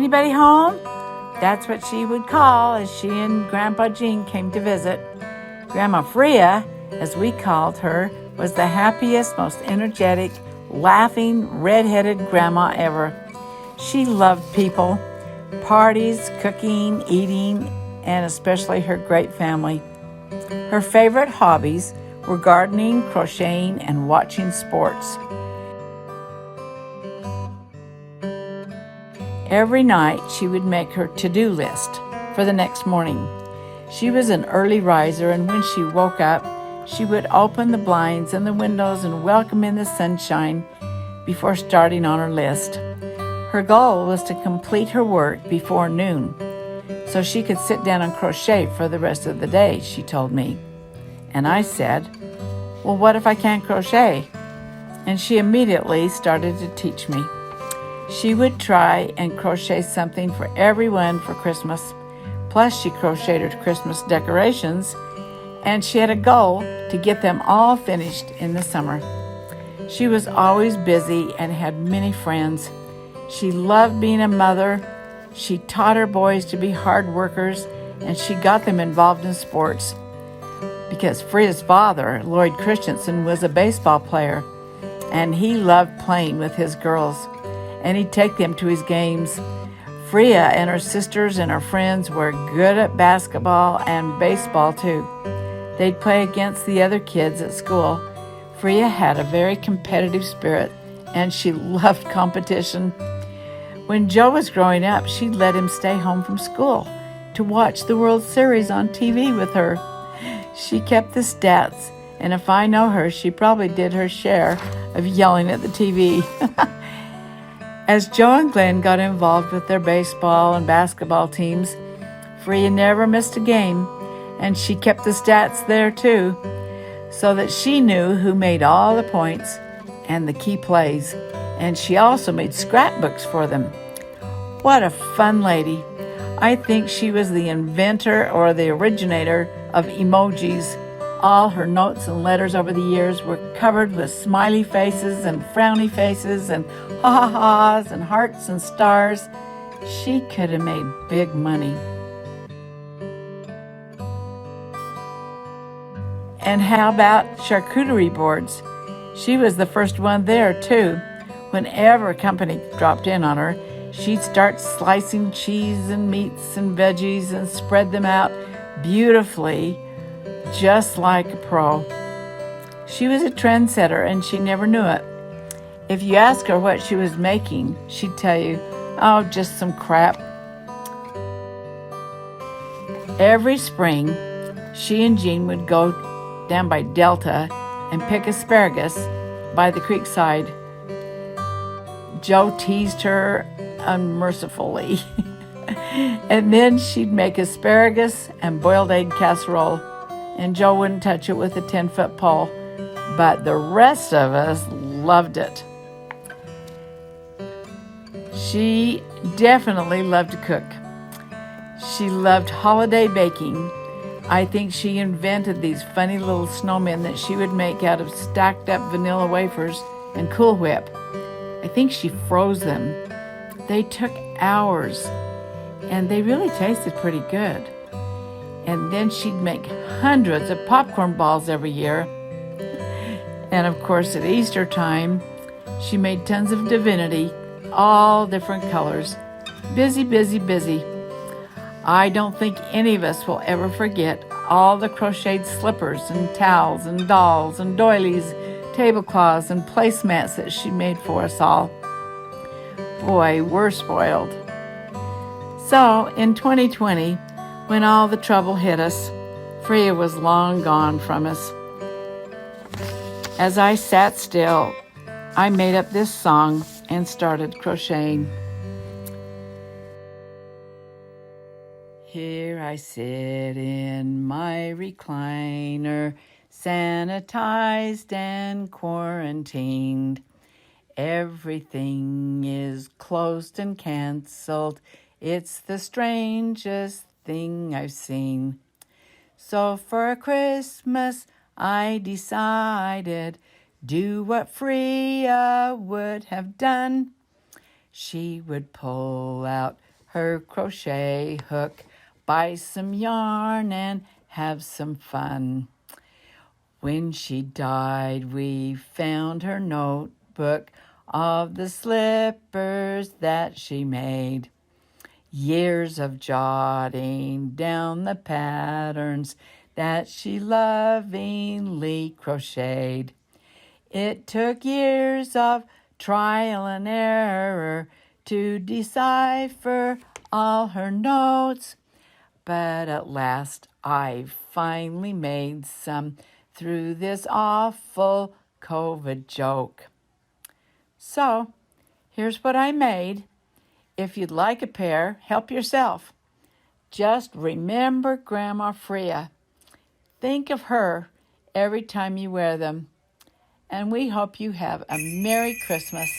Anybody home? That's what she would call as she and Grandpa Gene came to visit. Grandma Freya, as we called her, was the happiest, most energetic, laughing, red-headed grandma ever. She loved people, parties, cooking, eating, and especially her great family. Her favorite hobbies were gardening, crocheting, and watching sports. Every night, she would make her to-do list for the next morning. She was an early riser, and when she woke up, she would open the blinds and the windows and welcome in the sunshine before starting on her list. Her goal was to complete her work before noon, so she could sit down and crochet for the rest of the day, she told me. And I said, "Well, what if I can't crochet?" And she immediately started to teach me. She would try and crochet something for everyone for Christmas. Plus, she crocheted her Christmas decorations, and she had a goal to get them all finished in the summer. She was always busy and had many friends. She loved being a mother. She taught her boys to be hard workers, and she got them involved in sports because Freya's father, Lloyd Christensen, was a baseball player, and he loved playing with his girls, and he'd take them to his games. Freya and her sisters and her friends were good at basketball and baseball too. They'd play against the other kids at school. Freya had a very competitive spirit, and she loved competition. When Joe was growing up, she'd let him stay home from school to watch the World Series on TV with her. She kept the stats, and if I know her, she probably did her share of yelling at the TV. As Joe and Glenn got involved with their baseball and basketball teams, Freya never missed a game, and she kept the stats there too, so that she knew who made all the points and the key plays, and she also made scrapbooks for them. What a fun lady. I think she was the inventor or the originator of emojis. All her notes and letters over the years were covered with smiley faces and frowny faces and ha-ha-has and hearts and stars. She could have made big money. And how about charcuterie boards? She was the first one there, too. Whenever a company dropped in on her, she'd start slicing cheese and meats and veggies and spread them out beautifully, just like a pro. She was a trendsetter, and she never knew it. If you ask her what she was making, she'd tell you, "Oh, just some crap." Every spring, she and Jean would go down by Delta and pick asparagus by the creek side. Joe teased her unmercifully. And then she'd make asparagus and boiled egg casserole, and Joe wouldn't touch it with a 10-foot pole, but the rest of us loved it. She definitely loved to cook. She loved holiday baking. I think she invented these funny little snowmen that she would make out of stacked up vanilla wafers and Cool Whip. I think she froze them. They took hours, and they really tasted pretty good. And then she'd make hundreds of popcorn balls every year. And of course, at Easter time, she made tons of divinity, all different colors. Busy, busy, busy. I don't think any of us will ever forget all the crocheted slippers and towels and dolls and doilies, tablecloths and placemats that she made for us all. Boy, we're spoiled. So, in 2020, when all the trouble hit us, Freya was long gone from us. As I sat still, I made up this song and started crocheting. Here I sit in my recliner, sanitized and quarantined. Everything is closed and canceled. It's the strangest thing I've seen. So for Christmas, I decided do what Freya would have done. She would pull out her crochet hook, buy some yarn, and have some fun. When she died, we found her notebook of the slippers that she made. Years of jotting down the patterns that she lovingly crocheted. It took years of trial and error to decipher all her notes, but at last I finally made some through this awful COVID joke. So, here's what I made. If you'd like a pair, help yourself. Just remember Grandma Freya. Think of her every time you wear them. And we hope you have a Merry Christmas.